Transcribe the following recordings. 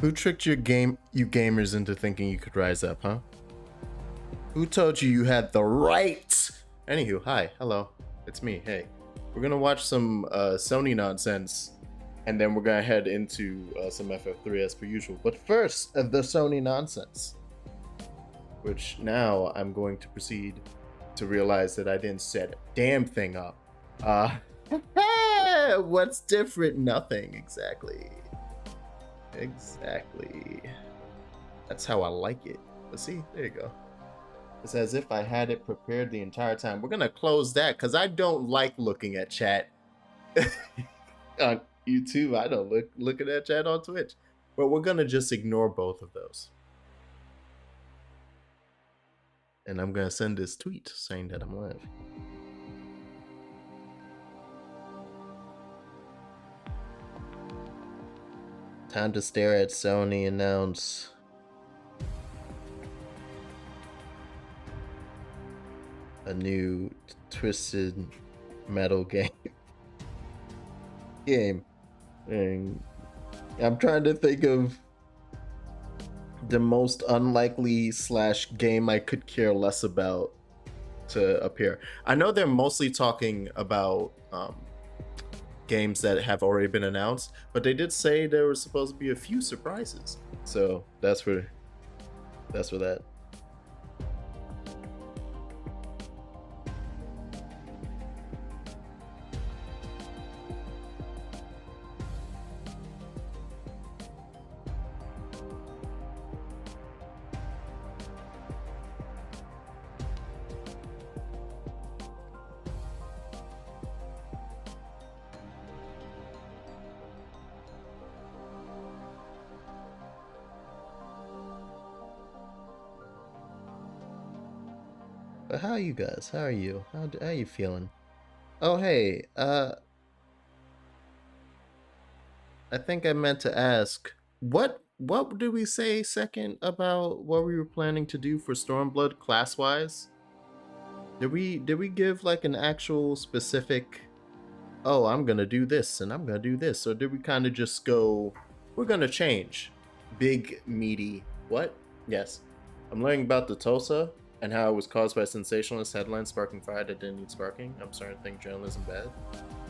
Who tricked you gamers into thinking you could rise up, huh? Who told you you had the right? Anywho, hi, hello, it's me. Hey, we're gonna watch some Sony nonsense, and then we're gonna head into some FF3 as per usual. But first, the Sony nonsense, which now I'm going to proceed to realize that I didn't set a damn thing up. What's different? Nothing, exactly. Exactly. That's how I like it. But see, there you go. It's as if I had it prepared the entire time. We're gonna close that because I don't like looking at chat on YouTube. I don't looking at chat on Twitch. But we're gonna just ignore both of those. And I'm gonna send this tweet saying that I'm live. Time to stare at Sony announce a new Twisted Metal game. And I'm trying to think of the most unlikely / game I could care less about to appear. I know they're mostly talking about games that have already been announced, but they did say there were supposed to be a few surprises. So that's for that. But how are you guys? How are you? How are you feeling? Oh hey, I think I meant to ask what did we say second about what we were planning to do for Stormblood class wise? Did we give like an actual specific oh, I'm gonna do this and I'm gonna do this? Or did we kind of just go, we're gonna change? Big, meaty, what? Yes. I'm learning about the Tulsa and how it was caused by sensationalist headlines sparking fire that didn't need sparking. I'm starting to think journalism bad.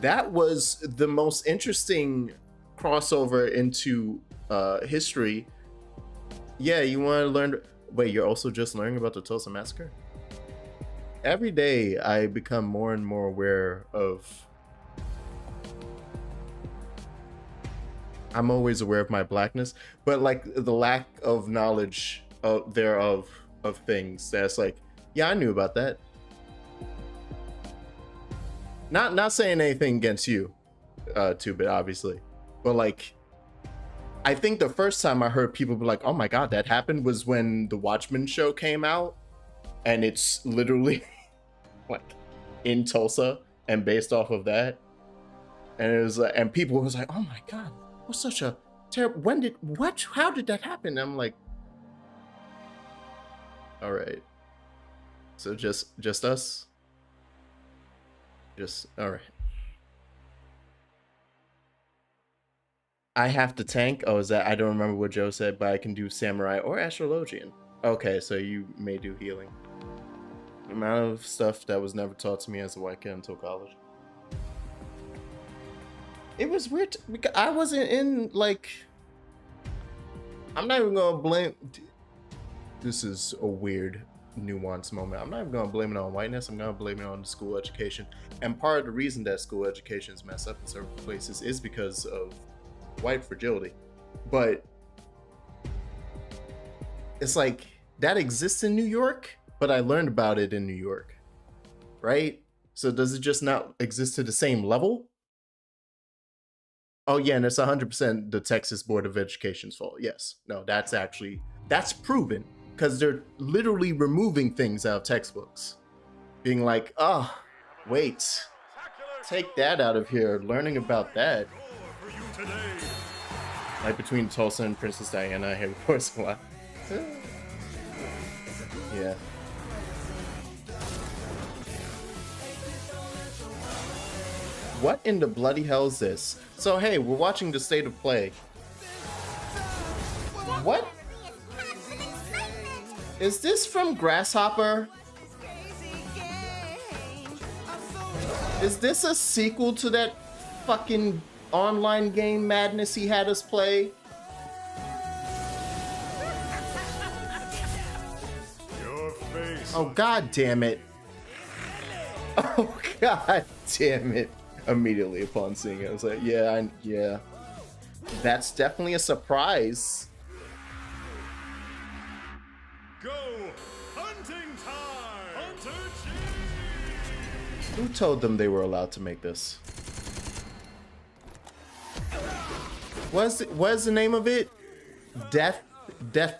That was the most interesting crossover into history. Yeah, you want to learn. Wait, you're also just learning about the Tulsa Massacre? Every day I become more and more aware of. I'm always aware of my blackness, but like the lack of knowledge thereof of things. That's like, yeah, I knew about that. Not saying anything against you, too, but obviously, but like, I think the first time I heard people be like, "Oh my god, that happened," was when the Watchmen show came out, and it's literally like in Tulsa and based off of that, and it was and people was like, "Oh my god, what's such a terrible? When did what? How did that happen?" And I'm like, "All right, so just us, just all right." I have to tank. Oh, is that? I don't remember what Joe said, but I can do samurai or astrologian. Okay, so you may do healing. The amount of stuff that was never taught to me as a white kid until college. It was weird because I wasn't in like. I'm not even gonna blame. This is a weird, nuanced moment. I'm not even gonna blame it on whiteness. I'm gonna blame it on the school education. And part of the reason that school education is messed up in certain places is because of white fragility. But it's like that exists in New York, but I learned about it in New York, right? So does it just not exist to the same level? Oh yeah, and it's 100% the Texas Board of Education's fault. Yes, no, that's proven because they're literally removing things out of textbooks, being like, oh, wait, take that out of here. Learning about that, like between Tulsa and Princess Diana, I hear voice a lot. Yeah. What in the bloody hell is this? So hey, we're watching the state of play. What? Is this from Grasshopper? Is this a sequel to that fucking online game madness he had us play? Oh god damn it. Oh god damn it. Immediately upon seeing it, I was like, yeah, yeah. That's definitely a surprise. Go hunting time! Hunter Cheese! Who told them they were allowed to make this? What's the name of it? Death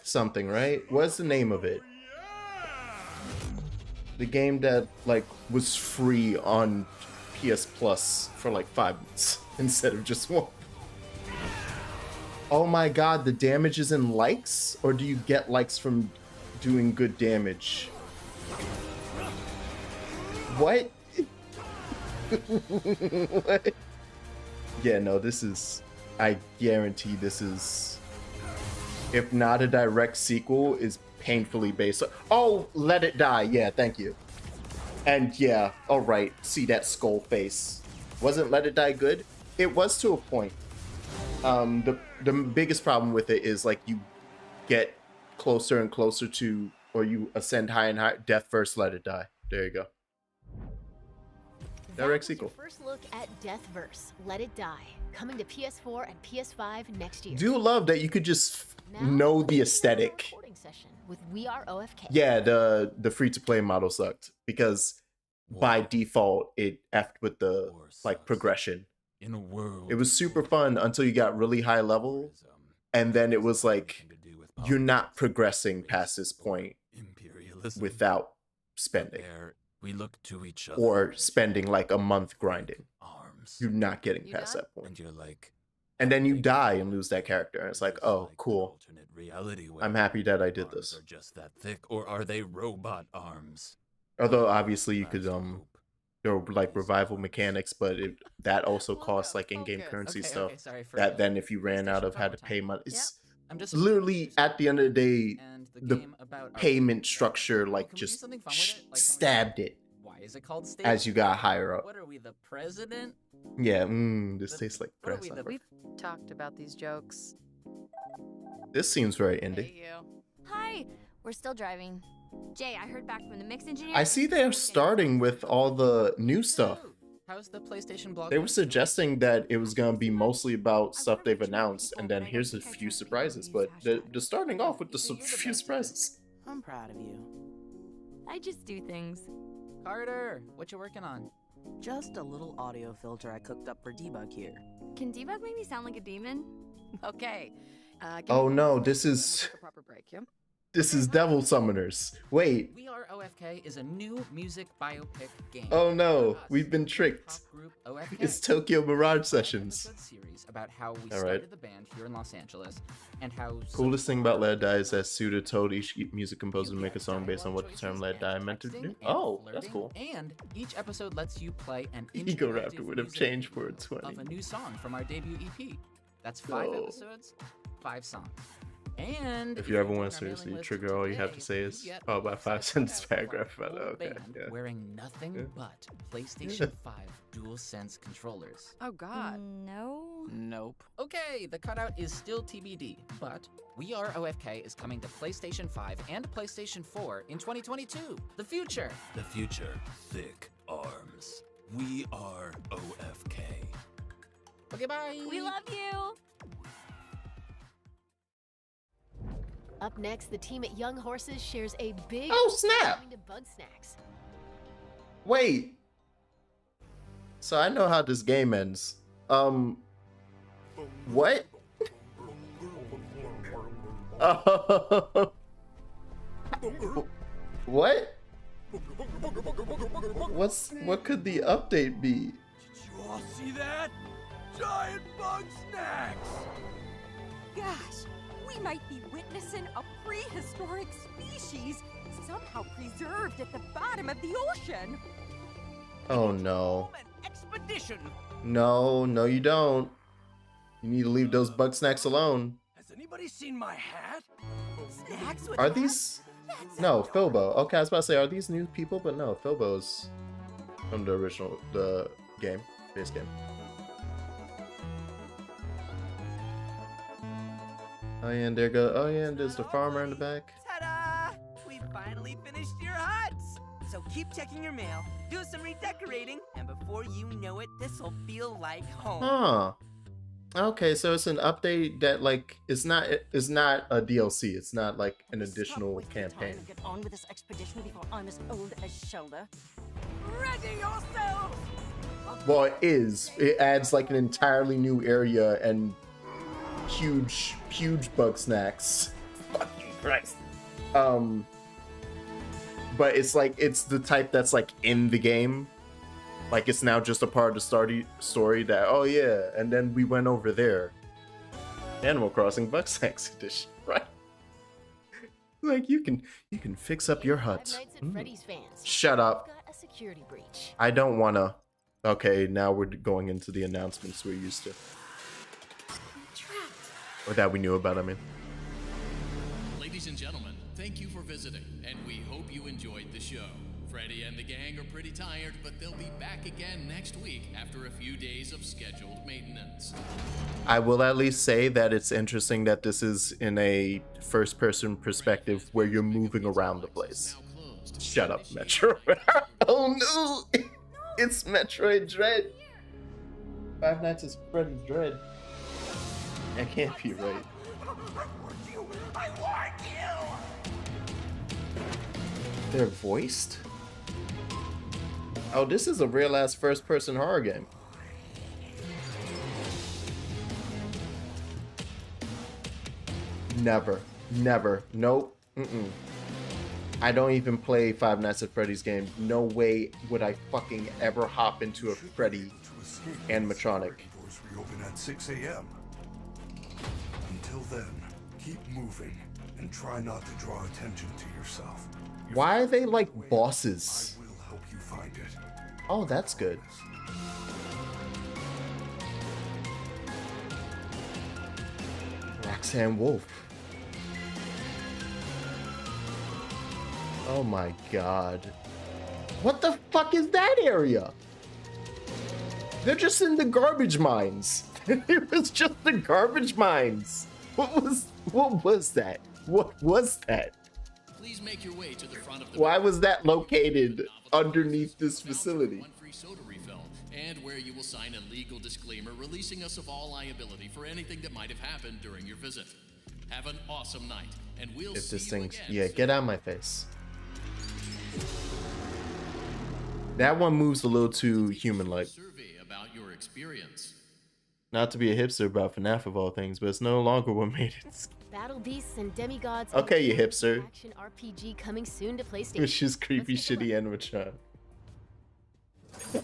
something, right? What's the name of it? The game that like was free on PS Plus for like 5 months instead of just one. Oh my god, the damage is in likes? Or do you get likes from doing good damage? What? What? Yeah, no, this is... I guarantee this is... If not a direct sequel, is painfully based on... Oh, Let It Die. Yeah, thank you. And yeah, alright, see that skull face. Wasn't Let It Die good? It was to a point. The biggest problem with it is like you get closer and closer to, or you ascend high and high. Death Verse Let It Die. There you go. Direct sequel. First look at Deathverse, Let It Die, coming to PS4 and PS5 next year. Do love that you could just know the aesthetic. With We Are OFK. Yeah, the free-to-play model sucked because by default it effed with the like progression. In a world, it was super fun until you got really high level, and then it was like you're not progressing past this point without spending. We look to each other or spending like a month grinding. You're not getting past that point. And you're like, and then you die and lose that character. And it's like, oh, cool. I'm happy that I did this. Are just that thick, or are they robot arms? Although obviously you could or like revival mechanics, but that also costs like in-game currency stuff. Okay, sorry, for That real. then if you ran out PlayStation of had to 5 pay time. money. It's I'm just literally at the end of the day, and the game about our payment future. structure Oh, like can we do just something fun with it? Like, can we- stabbed it Why is it called state? as you got higher up. What are we, the president? Yeah, this The- tastes like what are we, grasshopper. We've talked about these jokes. This seems very indie. Hey, you. Hi, we're still driving. Jay, I heard back from the mix engineer. I see they're starting with all the new stuff. Ooh, how's the PlayStation blog? They were going? suggesting that it was gonna be mostly about stuff they've announced, and then here's a few surprises. But they're starting off with the few surprises. I'm proud of you. I just do things. Carter, what you working on? Just a little audio filter I cooked up for debug here. Can Debug make me sound like a demon? Okay. Oh no, this is a proper break, yeah? this is Devil Summoners. Wait. We Are OFK is a new music biopic game. Oh no, About us, we've been the tricked. pop group OFK. It's Tokyo Mirage It's a Sessions. five-episode series about how we All started right. the band here in Los Angeles and how Coolest thing about Let It Die is that Suda told each music composer to make a song based on what the term Let It Die meant to do. Oh, that's cool. And each episode lets you play an Ego interactive Raptor would have music changed video for 20. of a new song from our debut EP. That's 5 Oh. episodes, 5 songs. And If you ever join want to our mailing seriously list trigger, all you have to today, say you is, get oh, about 5 access sentence to our paragraph about it. whole Okay, band yeah. wearing nothing Yeah. but PlayStation 5 DualSense controllers. Oh, God. No. Nope. Okay, the cutout is still TBD, but We Are OFK is coming to PlayStation 5 and PlayStation 4 in 2022. The future. The future, thick arms. We are OFK. Okay, bye. We love you. Up next, the team at Young Horses shares a big Oh, snap! coming to Bug Snacks. Wait. So I know how this game ends. What? What? What could the update be? Did you all see that? Giant bug snacks! Gosh, we might be witnessing a prehistoric species somehow preserved at the bottom of the ocean. Oh no. Expedition! No, no you don't. You need to leave those bug snacks alone. Has anybody seen my hat? Snacks with Are us? these... That's No, adorable. Philbo. Okay, I was about to say, are these new people? But no, Philbo's from the original, the game, base game. Oh yeah, and there go. Oh yeah, and there's the farmer in the back. Ta-da! We finally finished your huts! So keep checking your mail, do some redecorating, and before you know it, this'll feel like home. Huh. Okay, so it's an update that like it's not a DLC. It's not like an Stop additional wasting time campaign. and get on with this expedition before I'm as old as Shelda. Ready yourselves! Well, it is. It adds like an entirely new area and huge bug snacks. Fucking Christ. But it's like it's the type that's like in the game. Like it's now just a part of the story that, oh yeah, and then we went over there. Animal Crossing Bug Snacks Edition, right? Like you can fix up your hut. Five Nights at Freddy's fans. Shut up. We've got a security breach. I don't wanna. Okay, now we're going into the announcements we're used to. Or that we knew about, I mean. Ladies and gentlemen, thank you for visiting, and we hope you enjoyed the show. Freddy and the gang are pretty tired, but they'll be back again next week after a few days of scheduled maintenance. I will at least say that it's interesting that this is in a first-person perspective where you're moving around the place. Shut up, Metro. Oh no! It's Metroid Dread. Five Nights at Freddy's Dread. That can't be right. I warned you! They're voiced? Oh, this is a real-ass first-person horror game. Never. Nope. I don't even play Five Nights at Freddy's game. No way would I fucking ever hop into a Freddy animatronic. Doors reopen at 6 a.m. Until then, keep moving and try not to draw attention to yourself. Why are they like bosses? I will help you find it. Oh, that's good. Roxanne Wolf. Oh my god. What the fuck is that area? They're just in the garbage mines. It was just the garbage mines. What was that? What was that? Please make your way to the front of the Why was that located underneath this facility? One free soda refill, and where you will sign a legal disclaimer releasing us of all liability for anything that might have happened during your visit. Have an awesome night, and we'll If see this you thing, again yeah, soon. get out of my face. That one moves a little too human-like. Survey about your experience. Not to be a hipster about FNAF of all things, but it's no longer what made it. Battle beasts and demigods. Okay, you hipster. Action RPG coming soon to PlayStation. Which is creepy, shitty animatron.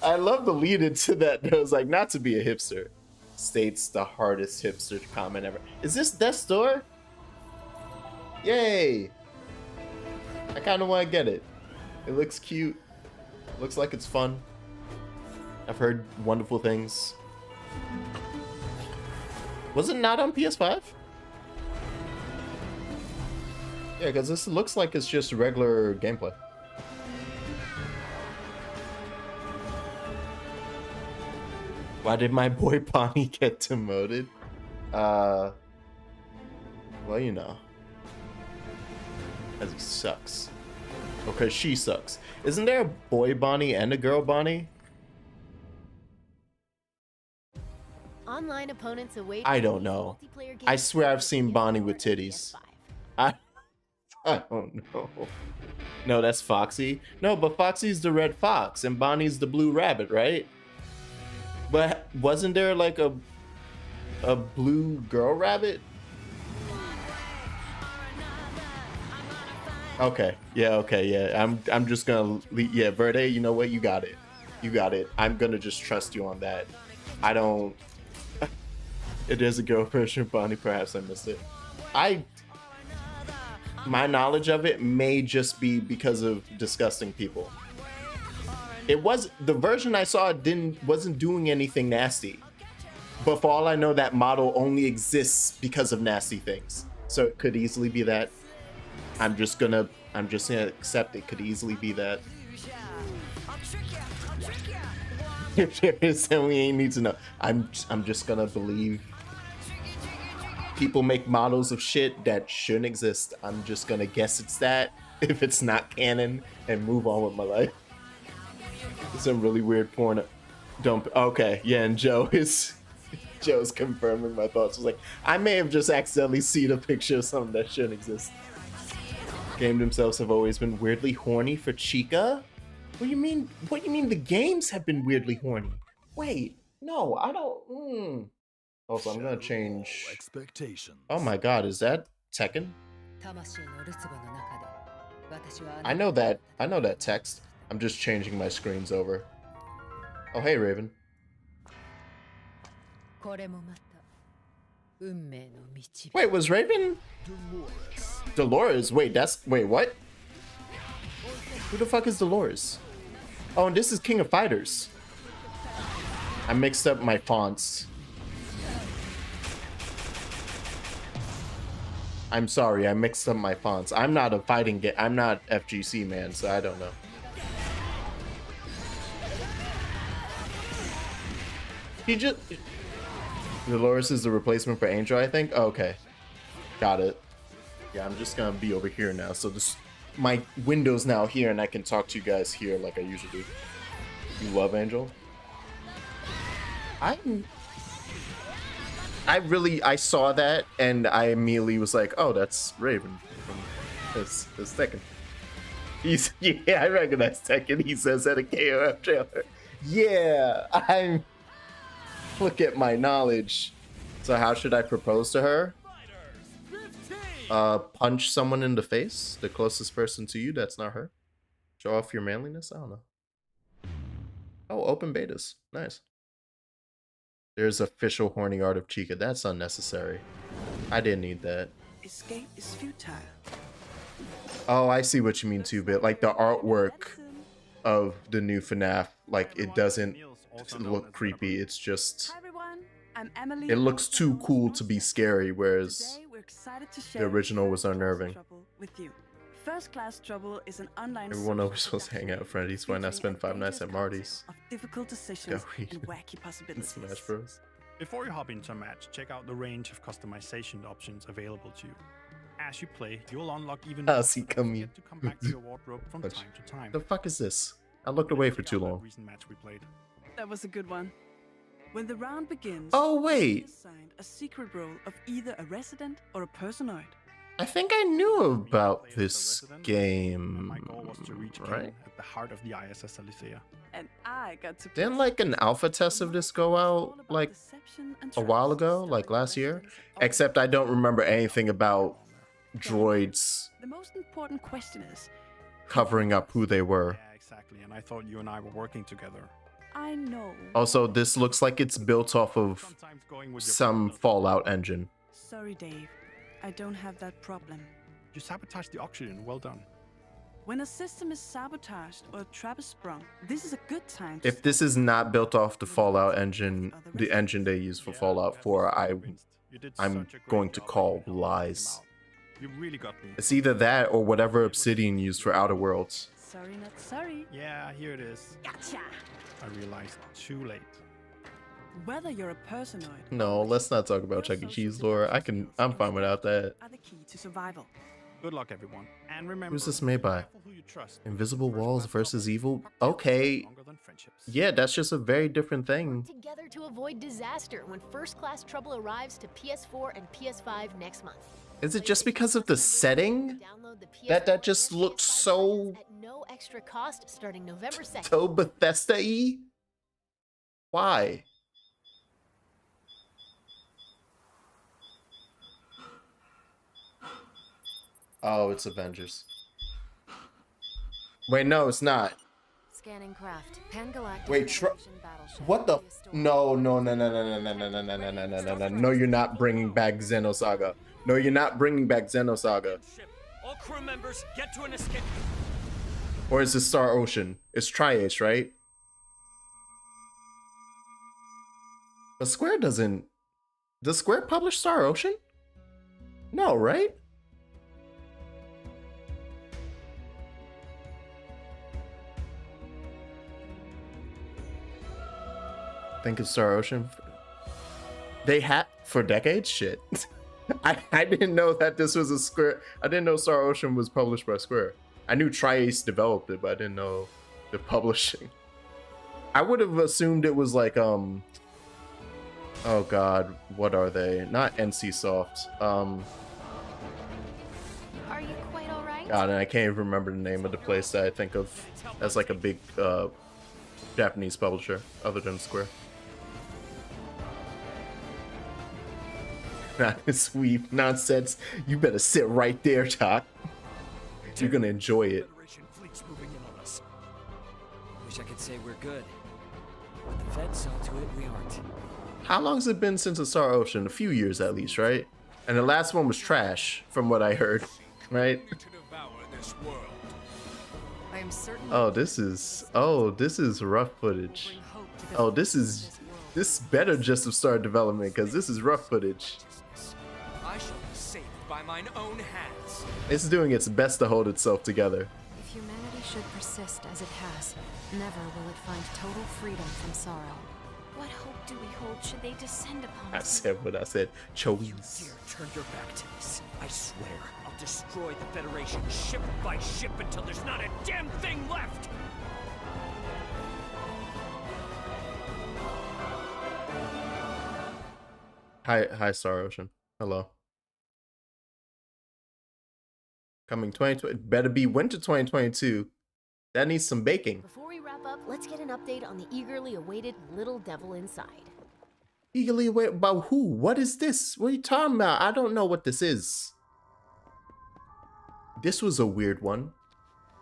I love the lead into that. It was like, not to be a hipster. States the hardest hipster comment ever. Is this Death's Door? Yay! I kind of want to get it. It looks cute. Looks like it's fun. I've heard wonderful things. Was it not on PS5? Yeah, because this looks like it's just regular gameplay. Why did my boy Bonnie get demoted? Well, you know. Because he sucks. Because she sucks. Isn't there a boy Bonnie and a girl Bonnie? Online opponents await. I don't know. I swear I've seen Bonnie with titties. I don't know. No, that's Foxy. No, but Foxy's the red fox and Bonnie's the blue rabbit, right? But wasn't there like a blue girl rabbit? Okay, yeah. I'm just gonna yeah, Verde, you know what? You got it. You got it. I'm gonna just trust you on that. I don't. It is a girl version of Bonnie. Perhaps I missed it. My knowledge of it may just be because of disgusting people. It was the version I saw wasn't doing anything nasty. But for all I know, that model only exists because of nasty things. So it could easily be that. I'm just gonna accept it could easily be that. If there is, then we ain't need to know. I'm just gonna believe people make models of shit that shouldn't exist. I'm just gonna guess it's that if it's not canon and move on with my life. Some really weird porn. Okay, yeah, and Joe's confirming my thoughts. Was like, I may have just accidentally seen a picture of something that shouldn't exist. Game themselves have always been weirdly horny for Chica. What do you mean? What do you mean the games have been weirdly horny? Wait, no, I don't. Also, I'm gonna change. Expectations. Oh my God, is that Tekken? I know that text. I'm just changing my screens over. Oh, hey, Raven. Wait, was Raven? Dolores. Wait, what? Who the fuck is Dolores? Oh, and this is King of Fighters. I mixed up my fonts. I'm sorry, I mixed up my fonts. I'm not a fighting game. I'm not FGC, man, so I don't know. Dolores is the replacement for Angel, I think. Oh, okay, got it. Yeah, I'm just gonna be over here now. So my window's now here, and I can talk to you guys here like I usually do. You love Angel? I saw that, and I immediately was like, oh, that's Raven from this Tekken. Yeah, I recognize Tekken. He says that a KOF trailer. Yeah, look at my knowledge. So how should I propose to her? Punch someone in the face, the closest person to you that's not her. Show off your manliness? I don't know. Oh, open betas. Nice. There's official horny art of Chica. That's unnecessary. I didn't need that. Escape is futile. Oh, I see what you mean too, but like the artwork of the new FNAF. Like, it doesn't look creepy. It's just, Hi everyone, I'm Emily. it looks too cool to be scary, whereas Today we're excited to the share original was First Class unnerving. Trouble with you. First Class Trouble is an online Everyone social always supposed to hang out at Freddy's. Why not spend 5 nights at Marty's? of difficult decisions Go and wacky possibilities. Smash Bros. Before you hop into a match, check out the range of customization options available to you. As you play, you'll unlock even more see coming. to come back to your wardrobe from time to time. The fuck is this? I looked away for too Check out that long. recent match we played. That was a good one. When the round begins, Oh, you'll be wait. assigned a secret role of either a resident or a personoid. I think I knew about this game, My goal was to reach right? Ken at the heart of the ISS Alicea. And I got to Didn't like an alpha test of this go out like a while ago, like last year? Except I don't remember anything about droids The most important question is, covering up who they were. Yeah, exactly. And I thought you and I were working together. I know. Also, this looks like it's built off of Sometimes going with your some partner. Fallout engine. Sorry, Dave. I don't have that problem. You sabotaged the oxygen. Well done. When a system is sabotaged or a trap is sprung, this is a good time to If this is not built off the Fallout engine, the engine they use for Fallout 4, I'm going to call lies. You really got me. It's either that or whatever Obsidian used for Outer Worlds. Sorry, not sorry. Yeah, here it is. Gotcha! I realized too late. Whether you're a personoid No, let's not talk about Chuck E. Cheese lore. I'm fine without that. are the key to survival. Good luck, everyone. And remember, Who's this made by? be careful who you trust. Invisible Walls versus Evil? Okay. Longer than friendships. Yeah, that's just a very different thing. Together to avoid disaster when First Class Trouble arrives to PS4 and PS5 next month. Is it just because of the setting? Download the That PS4 just and looks PS5 so versions at no extra cost starting November 2nd. so Bethesda-y? Why? Oh, it's Avengers. Wait, no, it's not. Scanning craft. Pangalactic Wait, Federation battleship. what the? No, no, no, no, no, no, no, no, no, no, no, no, no, no. No, you're not bringing back Xenosaga. No, you're not bringing back Xenosaga. All crew members, get to an escape. Or is it Star Ocean? It's Tri-Ace, right? But Square doesn't... Does Square publish Star Ocean? No, right? Think of Star Ocean. They had for decades. Shit, I didn't know that this was a Square. I didn't know Star Ocean was published by Square. I knew Tri-Ace developed it, but I didn't know the publishing. I would have assumed it was like oh god, what are they? Not NCSoft. Are you quite alright? God, and I can't even remember the name of the place that I think of as like a big Japanese publisher other than Square. Sweep nonsense. You better sit right there, Doc. You're gonna enjoy it. Federation fleet's moving in on us. Wish I could say we're good. But the Feds saw to it we aren't. How long's it been since the Star Ocean? A few years at least, right? And the last one was trash, from what I heard, right? I am certain. Oh, this is rough footage. Oh, this better just have started development because this is rough footage. I shall be saved by mine own hands. It's doing its best to hold itself together. If humanity should persist as it has, never will it find total freedom from sorrow. What hope do we hold should they descend upon I us? said what I said. Chose. Dare turn your back to this. I swear I'll destroy the Federation ship by ship until there's not a damn thing left. Hi, Star Ocean. Hello. Coming 2020. Better be winter 2022. That needs some baking. Before we wrap up, let's get an update on the eagerly awaited Little Devil Inside. Eagerly wait about who? What is this? What are you talking about? I don't know what this is. This was a weird one.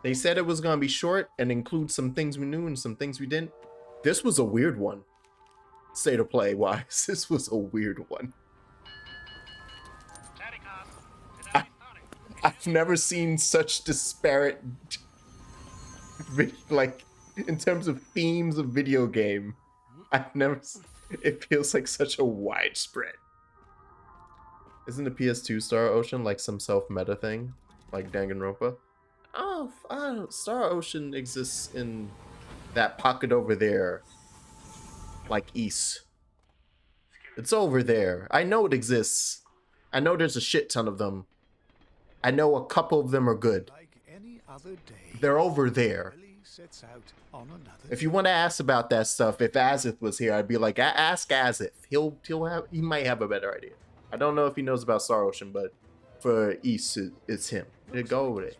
They said it was gonna be short and include some things we knew and some things we didn't. This was a weird one. State of play wise, this was a weird one. I've never seen such disparate like in terms of themes of video game, I've never. It feels like such a widespread. Isn't the PS2 Star Ocean like some self-meta thing, like Danganronpa? Oh, Star Ocean exists in that pocket over there, like East. It's over there. I know it exists. I know there's a shit ton of them. I know a couple of them are good. They're over there. If you want to ask about that stuff, if Azith was here, I'd be like, ask Azith. He might have a better idea. I don't know if he knows about Star Ocean, but for East, it's him. Go over there.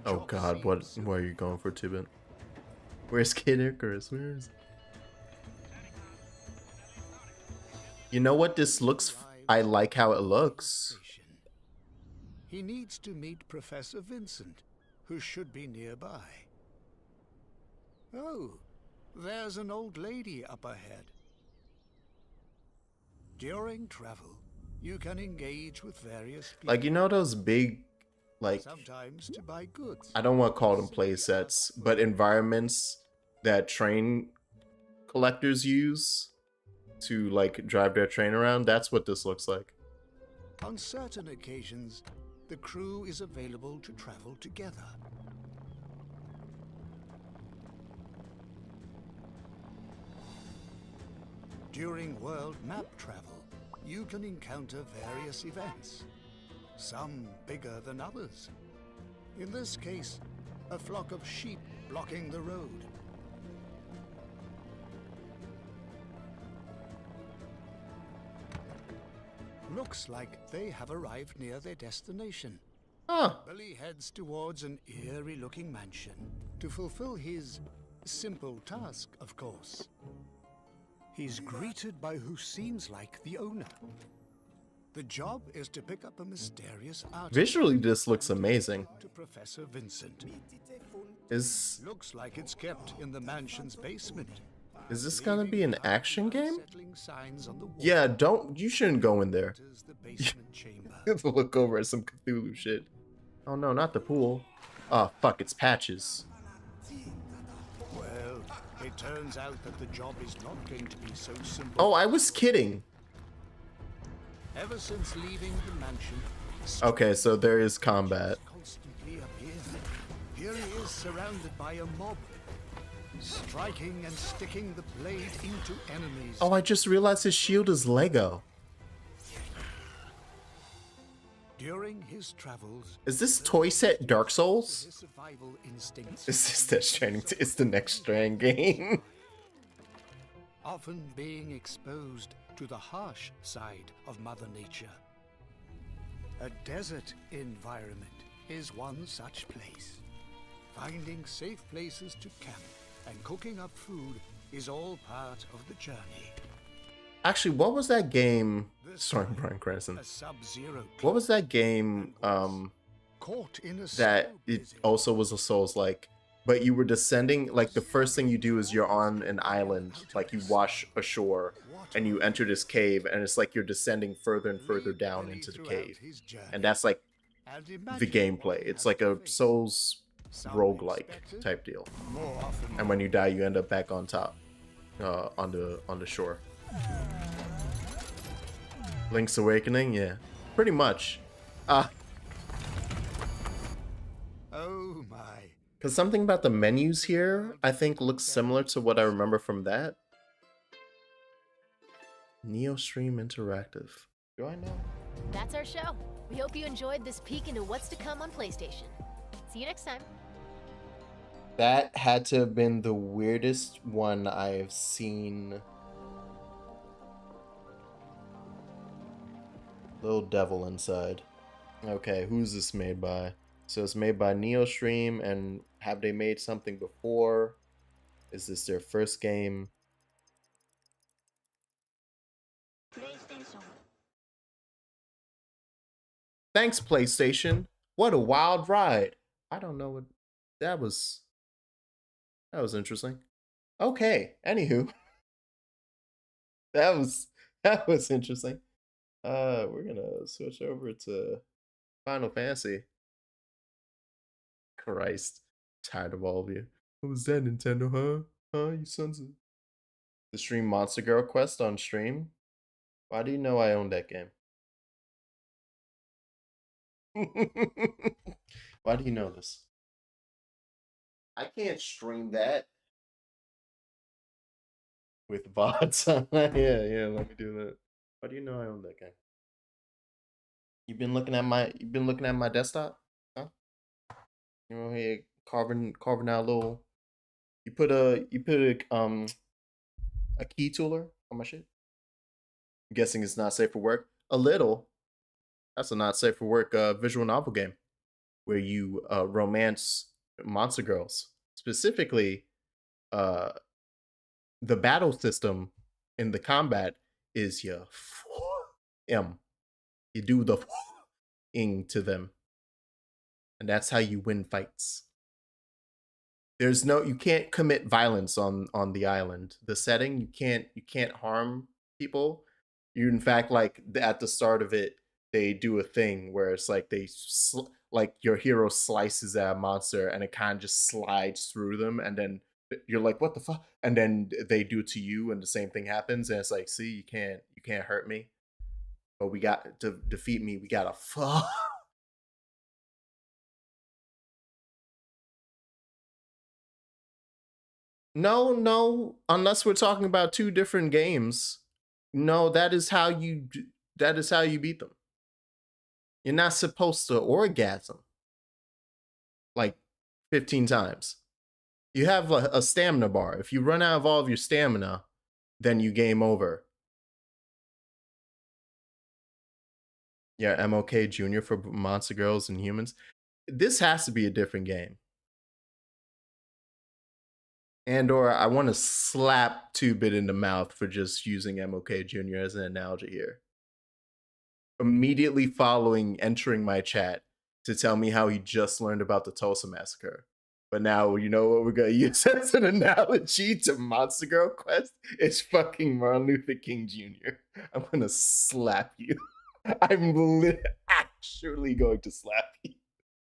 Oh God, where are you going for, Tibet? Where's Kid Icarus? Where is? You know what this looks? I like how it looks. He needs to meet Professor Vincent, who should be nearby. Oh, there's an old lady up ahead. During travel, you can engage with various people. Like, you know those big, like, sometimes to buy goods. I don't want to call them play sets, but environments that train collectors use to, like, drive their train around. That's what this looks like. On certain occasions, the crew is available to travel together. During world map travel, you can encounter various events, some bigger than others. In this case, a flock of sheep blocking the road. Looks like they have arrived near their destination. Billy heads towards an eerie-looking mansion to fulfill his simple task, of course. He's greeted by who seems like the owner. The job is to pick up a mysterious artifact. Visually, this looks amazing. To Professor Vincent. Looks like it's kept in the mansion's basement. Is this gonna be an action game? Yeah, you shouldn't go in there. You have to look over at some Cthulhu shit. Oh no, not the pool. Oh fuck, it's Patches. Well, it turns out that the job is not going to be so simple. Oh, I was kidding. Ever since leaving the mansion. Okay, so there is combat. Constantly appear. Here he is surrounded by a mob, striking and sticking the blade into enemies. Oh, I just realized his shield is Lego. During his travels, is this toy set Dark Souls? Survival instincts. Is this Death Stranding? It's the next Strand game. Often being exposed to the harsh side of Mother Nature. A desert environment is one such place. Finding safe places to camp and cooking up food is all part of the journey. Actually, what was that game? Starring Bryan Cranston. What was that game that it also was a Souls-like, but you were descending, like the first thing you do is you're on an island, like you wash ashore and you enter this cave and it's like you're descending further and further down into the cave. And that's like the gameplay. It's like a Souls roguelike type deal. And when you die, you end up back on top, on the shore. Link's Awakening, yeah, pretty much. Oh my. Because something about the menus here, I think, looks similar to what I remember from that. Neostream Interactive. Do I know? That's our show. We hope you enjoyed this peek into what's to come on PlayStation. See you next time. That had to have been the weirdest one I've seen. Little devil inside. Okay, who's this made by? So it's made by Neostream, and have they made something before? Is this their first game? PlayStation. Thanks, PlayStation. What a wild ride. I don't know what that was. That was interesting. Okay, anywho. That was interesting. We're gonna switch over to Final Fantasy. Christ. Tired of all of you. What was that, Nintendo, huh? Huh, you sons of... The stream Monster Girl Quest on stream? Why do you know I own that game? Why do you know this? I can't stream that with VODs on. Yeah, let me do that. Why do you know I own that game? You've been looking at my desktop? Huh? You know, here carving out little. You put a key tooler on my shit. I'm guessing it's not safe for work. A little. That's a not safe for work visual novel game where you romance monster girls. Specifically, the battle system in the combat is you do the ing to them, and that's how you win fights. You can't commit violence on the island. The setting, you can't harm people. You, in fact, like at the start of it, they do a thing where it's like like your hero slices at a monster and it kind of just slides through them, and then you're like, what the fuck? And then they do it to you, and the same thing happens, and it's like, see, you can't hurt me, but we got to defeat me. We gotta fuck. No, unless we're talking about two different games. No, that is how you beat them. You're not supposed to orgasm like 15 times. You have a stamina bar. If you run out of all of your stamina, then you game over. Yeah, MLK Jr. for Monster Girls and Humans. This has to be a different game. And/or I want to slap 2-Bit in the mouth for just using MLK Jr. as an analogy here. Immediately following entering my chat to tell me how he just learned about the Tulsa Massacre. But now, you know what we're going to use as an analogy to Monster Girl Quest? It's fucking Martin Luther King Jr. I'm going to slap you. I'm actually going to slap you.